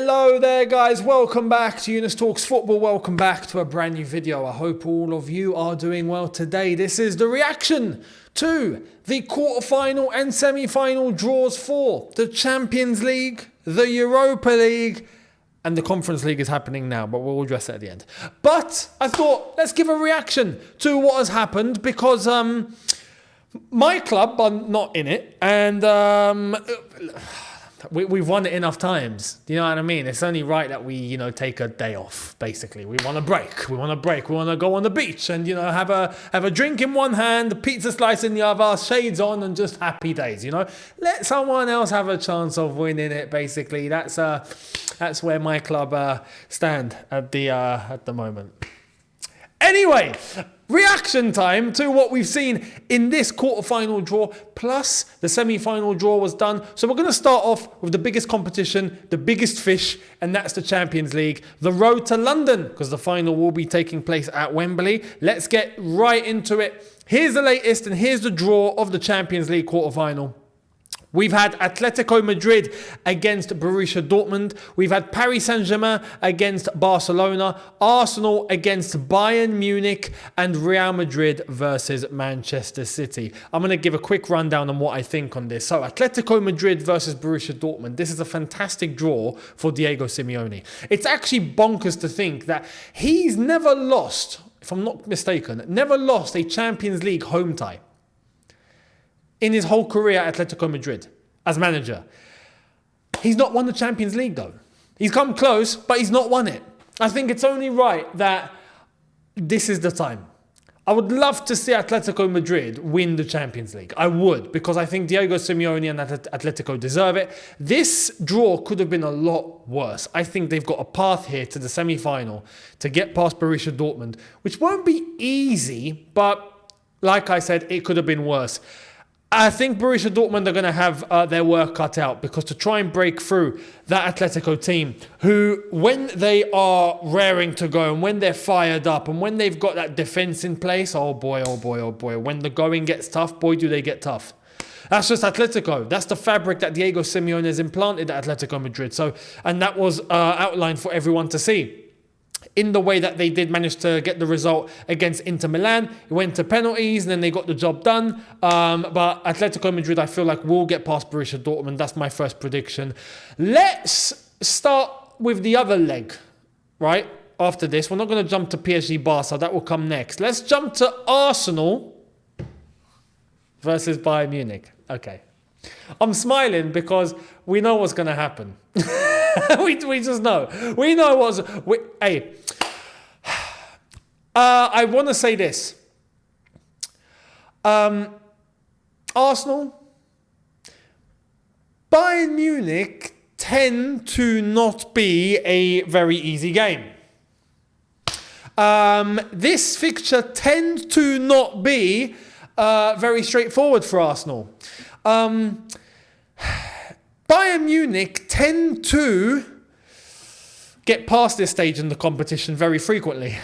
Hello there guys, welcome back to Younes Talks Football, welcome back to a brand new video. I hope all of you are doing well today. This is the reaction to the quarterfinal and semi-final draws for the Champions League, the Europa League, and the Conference League is happening now, but we'll address that at the end. But I thought, let's give a reaction to what has happened because my club are not in it, and we've won it enough times. Do you know what I mean? It's only right that we, take a day off, basically. We want a break. We want to go on the beach and, have a drink in one hand, a pizza slice in the other, shades on, and just happy days, Let someone else have a chance of winning it, basically. That's where my club stand at the moment. Anyway, reaction time to what we've seen in this quarterfinal draw, plus the semi-final draw was done. So we're going to start off with the biggest competition, the biggest fish, and that's the Champions League. The road to London, because the final will be taking place at Wembley. Let's get right into it. Here's the latest, and here's the draw of the Champions League quarterfinal. We've had Atletico Madrid against Borussia Dortmund. We've had Paris Saint-Germain against Barcelona, Arsenal against Bayern Munich, and Real Madrid versus Manchester City. I'm going to give a quick rundown on what I think on this. So Atletico Madrid versus Borussia Dortmund. This is a fantastic draw for Diego Simeone. It's actually bonkers to think that he's never lost, if I'm not mistaken, never lost a Champions League home tie in his whole career at Atletico Madrid as manager. He's not won the Champions League though. He's come close, but he's not won it. I think it's only right that this is the time. I would love to see Atletico Madrid win the Champions League. I would, because I think Diego Simeone and Atletico deserve it. This draw could have been a lot worse. I think they've got a path here to the semi-final to get past Borussia Dortmund, which won't be easy, but like I said, it could have been worse. I think Borussia Dortmund are going to have their work cut out, because to try and break through that Atletico team, who, when they are raring to go and when they're fired up and when they've got that defence in place, oh boy, when the going gets tough, boy, do they get tough. That's just Atletico. That's the fabric that Diego Simeone has implanted at Atletico Madrid. And that was outlined for everyone to see. In the way that they did manage to get the result against Inter Milan. It went to penalties and then they got the job done. But Atletico Madrid, I feel like, will get past Borussia Dortmund. That's my first prediction. Let's start with the other leg, right? After this, we're not going to jump to PSG Barca. That will come next. Let's jump to Arsenal versus Bayern Munich. Okay. I'm smiling because we know what's going to happen. we just know. We know what's... Hey, I want to say this. Arsenal, Bayern Munich tend to not be a very easy game. This fixture tends to not be very straightforward for Arsenal. Bayern Munich tend to get past this stage in the competition very frequently.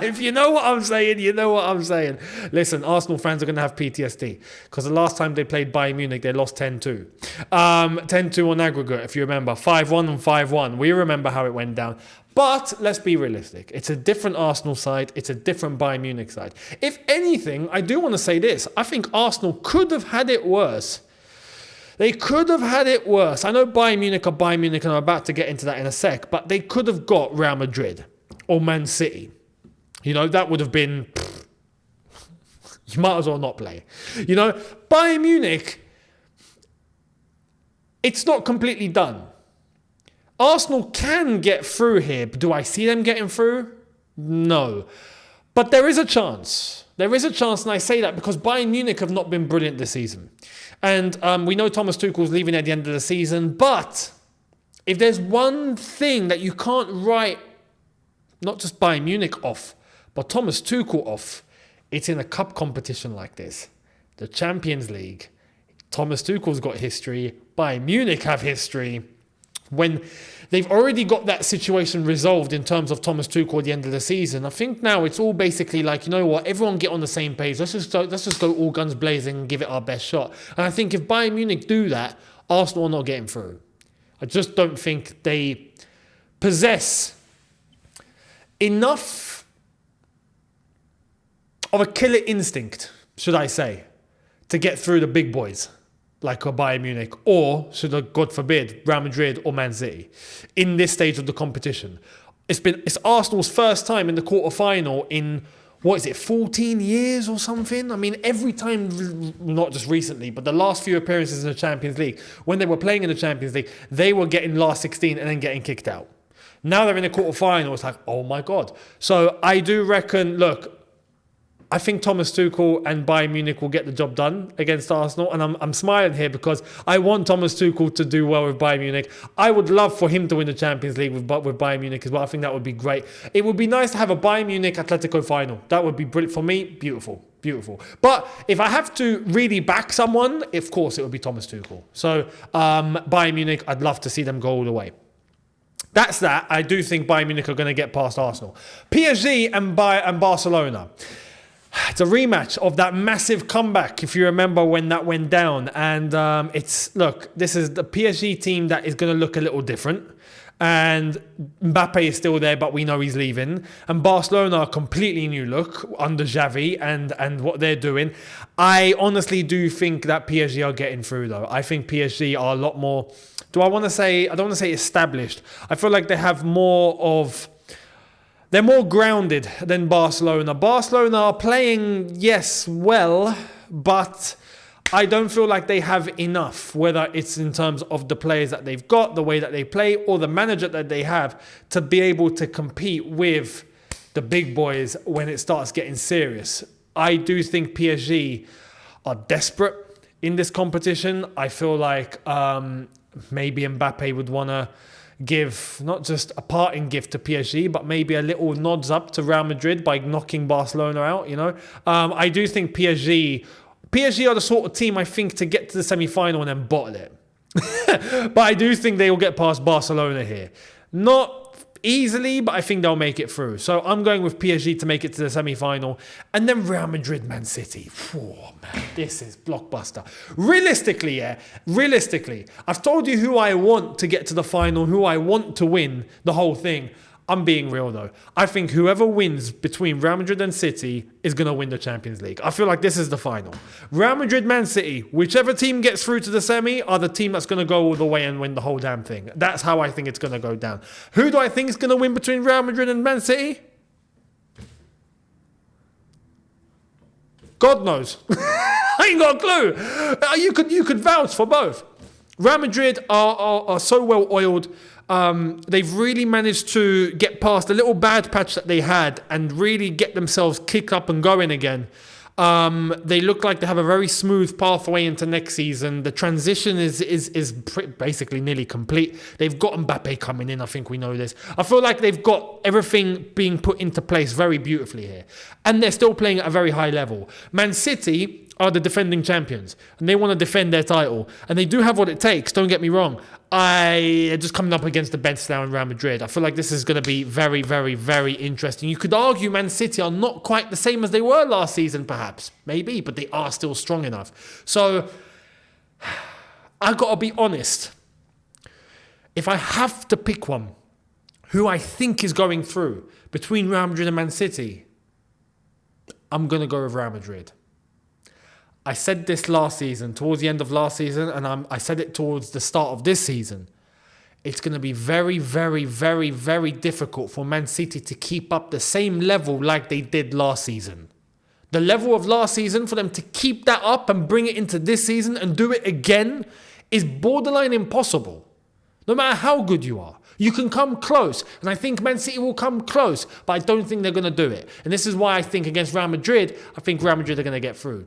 If you know what I'm saying, you know what I'm saying. Listen, Arsenal fans are going to have PTSD because the last time they played Bayern Munich, they lost 10-2. 10-2 on aggregate, if you remember. 5-1 and 5-1. We remember how it went down. But let's be realistic. It's a different Arsenal side. It's a different Bayern Munich side. If anything, I do want to say this. I think Arsenal could have had it worse. They could have had it worse. I know Bayern Munich are Bayern Munich, and I'm about to get into that in a sec, but they could have got Real Madrid or Man City. That would have been... You might as well not play. Bayern Munich, it's not completely done. Arsenal can get through here, but do I see them getting through? No. But there is a chance. There is a chance, and I say that because Bayern Munich have not been brilliant this season. And we know Thomas Tuchel's leaving at the end of the season, but if there's one thing that you can't write, not just Bayern Munich off, but Thomas Tuchel off, it's in a cup competition like this. The Champions League. Thomas Tuchel's got history. Bayern Munich have history. When they've already got that situation resolved in terms of Thomas Tuchel at the end of the season, I think now it's all basically like, you know what, everyone get on the same page. Let's just go all guns blazing and give it our best shot. And I think if Bayern Munich do that, Arsenal are not getting through. I just don't think they possess enough of a killer instinct, should I say, to get through the big boys like a Bayern Munich, or should I, God forbid, Real Madrid or Man City in this stage of the competition. It's Arsenal's first time in the quarterfinal in, 14 years or something? I mean, every time, not just recently, but the last few appearances in the Champions League, when they were playing in the Champions League, they were getting last 16 and then getting kicked out. Now they're in the quarterfinal. It's like, oh my God. So I do reckon, look, I think Thomas Tuchel and Bayern Munich will get the job done against Arsenal. And I'm smiling here because I want Thomas Tuchel to do well with Bayern Munich. I would love for him to win the Champions League with Bayern Munich as well. I think that would be great. It would be nice to have a Bayern Munich Atletico final. That would be brilliant. For me, beautiful. Beautiful. But if I have to really back someone, of course it would be Thomas Tuchel. So Bayern Munich, I'd love to see them go all the way. That's that. I do think Bayern Munich are going to get past Arsenal. PSG and Barcelona. It's a rematch of that massive comeback, if you remember when that went down. And this is the PSG team that is going to look a little different. And Mbappe is still there, but we know he's leaving. And Barcelona, a completely new look under Xavi and what they're doing. I honestly do think that PSG are getting through, though. I think PSG are a lot more... I don't want to say established. I feel like they have they're more grounded than Barcelona. Barcelona are playing, yes, well, but I don't feel like they have enough, whether it's in terms of the players that they've got, the way that they play, or the manager that they have, to be able to compete with the big boys when it starts getting serious. I do think PSG are desperate in this competition. I feel like maybe Mbappe would want to give not just a parting gift to PSG, but maybe a little nods up to Real Madrid by knocking Barcelona out, I do think PSG are the sort of team, I think, to get to the semi-final and then bottle it. But I do think they will get past Barcelona here. Not easily, but I think they'll make it through. So I'm going with PSG to make it to the semi-final. And then Real Madrid, Man City. Oh, man, this is blockbuster. Realistically, I've told you who I want to get to the final, who I want to win the whole thing. I'm being real, though. I think whoever wins between Real Madrid and City is going to win the Champions League. I feel like this is the final. Real Madrid, Man City, whichever team gets through to the semi are the team that's going to go all the way and win the whole damn thing. That's how I think it's going to go down. Who do I think is going to win between Real Madrid and Man City? God knows. I ain't got a clue. You could vouch for both. Real Madrid are so well oiled. They've really managed to get past the little bad patch that they had and really get themselves kicked up and going again. They look like they have a very smooth pathway into next season. The transition is basically nearly complete. They've got Mbappe coming in. I think we know this. I feel like they've got everything being put into place very beautifully here. And they're still playing at a very high level. Man City are the defending champions and they want to defend their title. And they do have what it takes, don't get me wrong. Just coming up against the best now in Real Madrid. I feel like this is going to be very, very, very interesting. You could argue Man City are not quite the same as they were last season, perhaps. Maybe, but they are still strong enough. So, I've got to be honest. If I have to pick one, who I think is going through between Real Madrid and Man City, I'm going to go with Real Madrid. I said this last season, towards the end of last season, and I said it towards the start of this season. It's going to be very, very, very, very difficult for Man City to keep up the same level like they did last season. The level of last season, for them to keep that up and bring it into this season and do it again is borderline impossible. No matter how good you are. You can come close, and I think Man City will come close, but I don't think they're going to do it. And this is why I think against Real Madrid, I think Real Madrid are going to get through.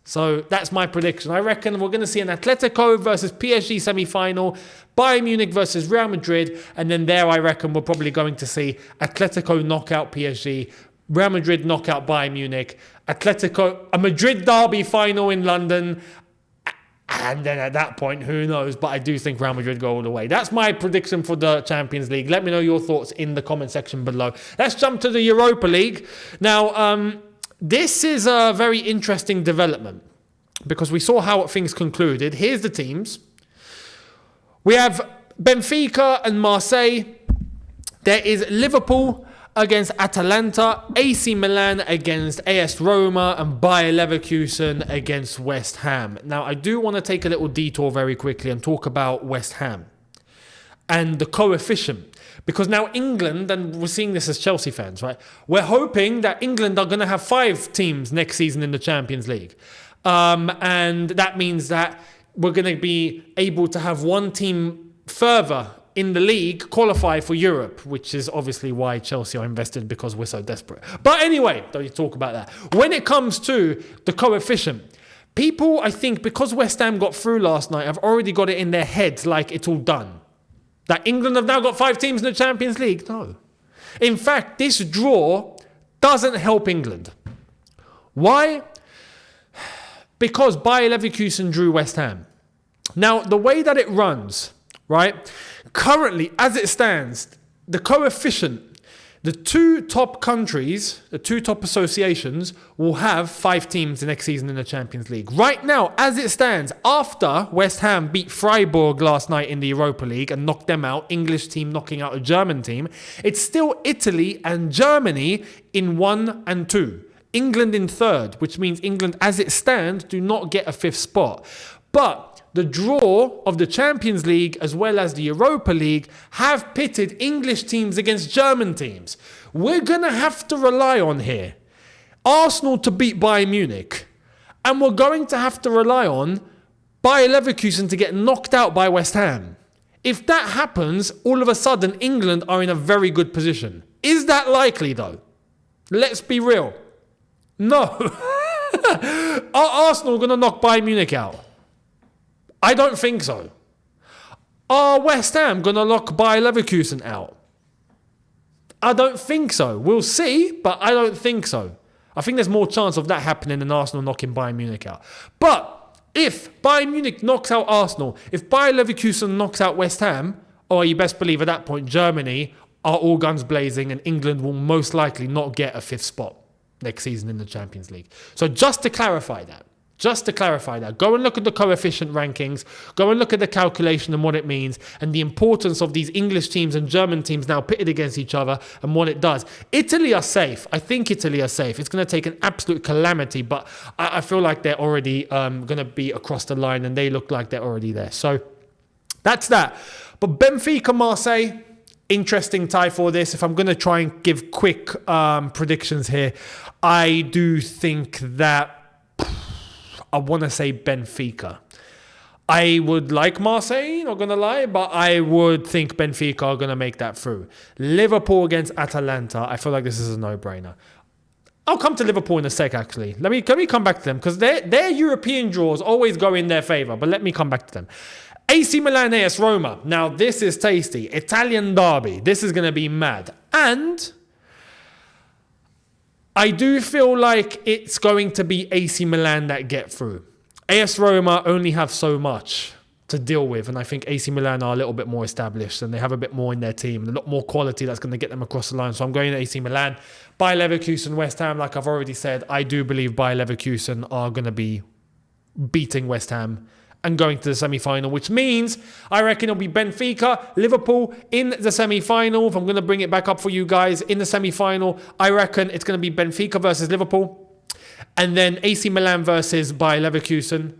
So that's my prediction. I reckon we're going to see an Atletico versus PSG semi-final, Bayern Munich versus Real Madrid, and then there I reckon we're probably going to see Atletico knock out PSG, Real Madrid knock out Bayern Munich, a Madrid derby final in London. And then at that point, who knows? But I do think Real Madrid go all the way. That's my prediction for the Champions League. Let me know your thoughts in the comment section below. Let's jump to the Europa League. Now, this is a very interesting development because we saw how things concluded. Here's the teams. We have Benfica and Marseille. There is Liverpool against Atalanta, AC Milan against AS Roma, and Bayer Leverkusen against West Ham. Now, I do want to take a little detour very quickly and talk about West Ham and the coefficient. Because now England, and we're seeing this as Chelsea fans, right? We're hoping that England are going to have 5 teams next season in the Champions League. And that means that we're going to be able to have one team further in the league qualify for Europe, which is obviously why Chelsea are invested, because we're so desperate. But anyway, don't you talk about that. When it comes to the coefficient, people, I think, because West Ham got through last night, have already got it in their heads like it's all done. That England have now got 5 teams in the Champions League. No. In fact, this draw doesn't help England. Why? Because Bayer Leverkusen drew West Ham. Now, the way that it runs, right? Currently, as it stands, the coefficient, the 2 top countries, the 2 top associations will have 5 teams the next season in the Champions League. Right now, as it stands, after West Ham beat Freiburg last night in the Europa League and knocked them out, English team knocking out a German team, it's still Italy and Germany in 1 and 2. England in 3rd, which means England, as it stands, do not get a 5th spot. But the draw of the Champions League as well as the Europa League have pitted English teams against German teams. We're going to have to rely on here Arsenal to beat Bayern Munich. And we're going to have to rely on Bayer Leverkusen to get knocked out by West Ham. If that happens, all of a sudden England are in a very good position. Is that likely though? Let's be real. No. Are Arsenal going to knock Bayern Munich out? I don't think so. Are West Ham going to knock Bayer Leverkusen out? I don't think so. We'll see, but I don't think so. I think there's more chance of that happening than Arsenal knocking Bayern Munich out. But if Bayern Munich knocks out Arsenal, if Bayer Leverkusen knocks out West Ham, or you best believe at that point Germany are all guns blazing and England will most likely not get a 5th spot next season in the Champions League. So just to clarify that, go and look at the coefficient rankings, go and look at the calculation and what it means and the importance of these English teams and German teams now pitted against each other and what it does. Italy are safe. I think Italy are safe. It's going to take an absolute calamity, but I feel like they're already going to be across the line and they look like they're already there. So that's that. But Benfica, Marseille, interesting tie for this. If I'm going to try and give quick predictions here, I do think that I want to say Benfica. I would like Marseille, not going to lie, but I would think Benfica are going to make that through. Liverpool against Atalanta, I feel like this is a no-brainer. I'll come to Liverpool in a sec, actually. Let me come back to them, because their European draws always go in their favour, but let me come back to them. AC Milan, AS Roma. Now, this is tasty. Italian derby. This is going to be mad. And I do feel like it's going to be AC Milan that get through. AS Roma only have so much to deal with, and I think AC Milan are a little bit more established and they have a bit more in their team and a lot more quality that's going to get them across the line. So I'm going to AC Milan. Bayer Leverkusen, West Ham, like I've already said, I do believe Bayer Leverkusen are going to be beating West Ham and going to the semi-final, which means I reckon it'll be Benfica, Liverpool in the semi-final. If I'm going to bring it back up for you guys, in the semi-final, I reckon it's going to be Benfica versus Liverpool, and then AC Milan versus Bayer Leverkusen.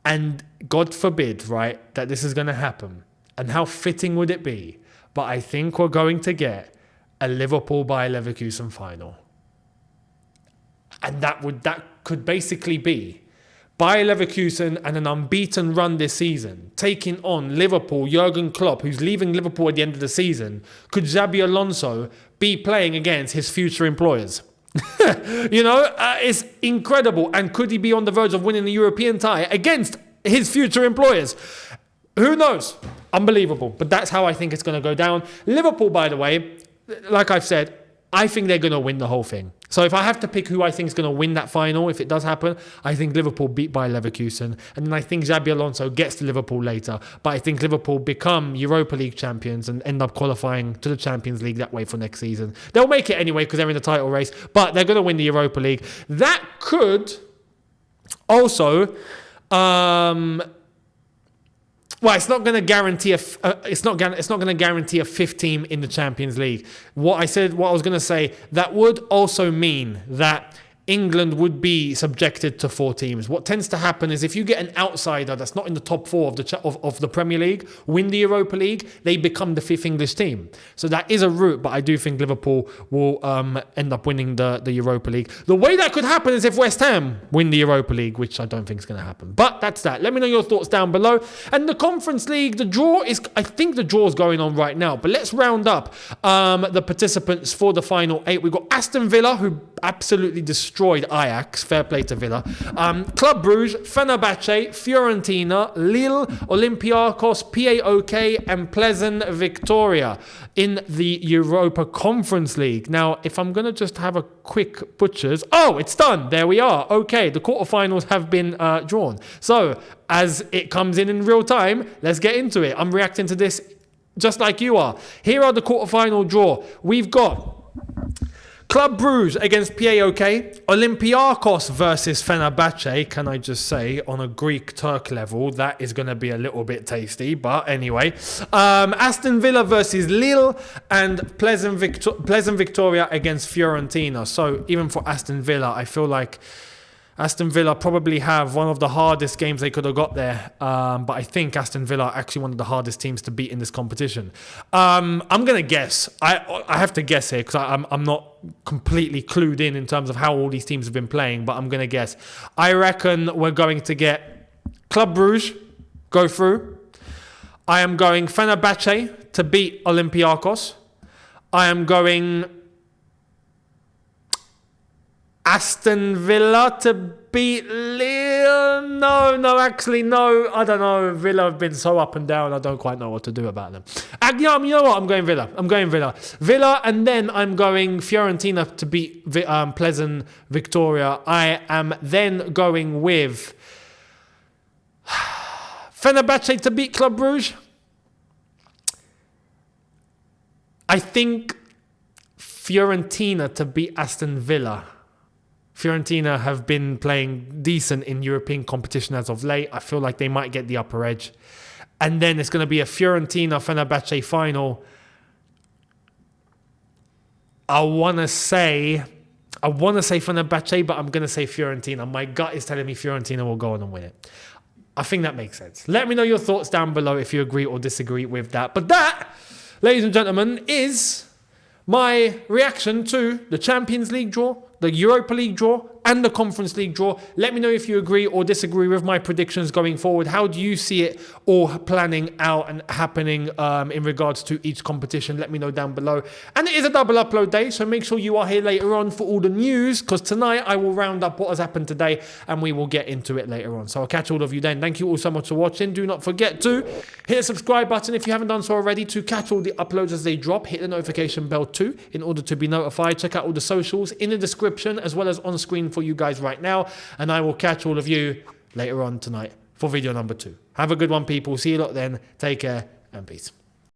And God forbid, right, that this is going to happen. And how fitting would it be? But I think we're going to get a Liverpool-Bayer Leverkusen final. And that could basically be Bayer Leverkusen and an unbeaten run this season, taking on Liverpool, Jurgen Klopp, who's leaving Liverpool at the end of the season. Could Xabi Alonso be playing against his future employers? It's incredible. And could he be on the verge of winning the European tie against his future employers? Who knows? Unbelievable. But that's how I think it's going to go down. Liverpool, by the way, like I've said, I think they're going to win the whole thing. So if I have to pick who I think is going to win that final, if it does happen, I think Liverpool beat Bayer Leverkusen. And then I think Xabi Alonso gets to Liverpool later. But I think Liverpool become Europa League champions and end up qualifying to the Champions League that way for next season. They'll make it anyway because they're in the title race, but they're going to win the Europa League. That could also Well, it's not going to guarantee it's not going to guarantee a fifth team in the Champions League. What I was going to say, that would also mean that England would be subjected to 4 teams. What tends to happen is if you get an outsider that's not in the top 4 of the Premier League, win the Europa League, they become the 5th English team. So that is a route, but I do think Liverpool will end up winning the Europa League. The way that could happen is if West Ham win the Europa League, which I don't think is going to happen. But that's that. Let me know your thoughts down below. And the Conference League, I think the draw is going on right now. But let's round up the participants for the final 8. We've got Aston Villa, who absolutely destroyed Ajax, fair play to Villa. Club Brugge, Fenerbahce, Fiorentina, Lille, Olympiacos, PAOK, and Pleasant Victoria in the Europa Conference League. Now, if I'm going to just have a quick butchers... Oh, it's done. There we are. Okay, the quarterfinals have been drawn. So, as it comes in real time, let's get into it. I'm reacting to this just like you are. Here are the quarterfinal draw. We've got Club Brugge against PAOK, Olympiacos versus Fenerbahce. Can I just say, on a Greek-Turk level, that is going to be a little bit tasty. But anyway, Aston Villa versus Lille, and Pleasant Victoria against Fiorentina. So even for Aston Villa, I feel like Aston Villa probably have one of the hardest games they could have got there. But I think Aston Villa are actually one of the hardest teams to beat in this competition. I'm going to guess. I have to guess here because I'm not completely clued in terms of how all these teams have been playing. But I'm going to guess. I reckon we're going to get Club Brugge go through. I am going Fenerbahce to beat Olympiacos. I am going Aston Villa to beat Lille. No, actually, no. I don't know. Villa have been so up and down. I don't quite know what to do about them. You know what? I'm going Villa. Villa, and then I'm going Fiorentina to beat Pleasant Victoria. I am then going with Fenerbahce to beat Club Brugge. I think Fiorentina to beat Aston Villa. Fiorentina have been playing decent in European competition as of late. I feel like they might get the upper edge. And then it's going to be a Fiorentina-Fenerbahce final. I want to say Fenerbahce, but I'm going to say Fiorentina. My gut is telling me Fiorentina will go on and win it. I think that makes sense. Let me know your thoughts down below if you agree or disagree with that. But that, ladies and gentlemen, is my reaction to the Champions League draw, the Europa League draw, and the Conference League draw. Let me know if you agree or disagree with my predictions going forward. How do you see it all planning out and happening in regards to each competition? Let me know down below. And it is a double upload day, so make sure you are here later on for all the news, because tonight I will round up what has happened today and we will get into it later on. So I'll catch all of you then. Thank you all so much for watching. Do not forget to hit the subscribe button if you haven't done so already to catch all the uploads as they drop. Hit the notification bell too in order to be notified. Check out all the socials in the description as well as on screen for you guys right now, and I will catch all of you later on tonight for video number 2. Have a good one, people. See you lot then. Take care and peace.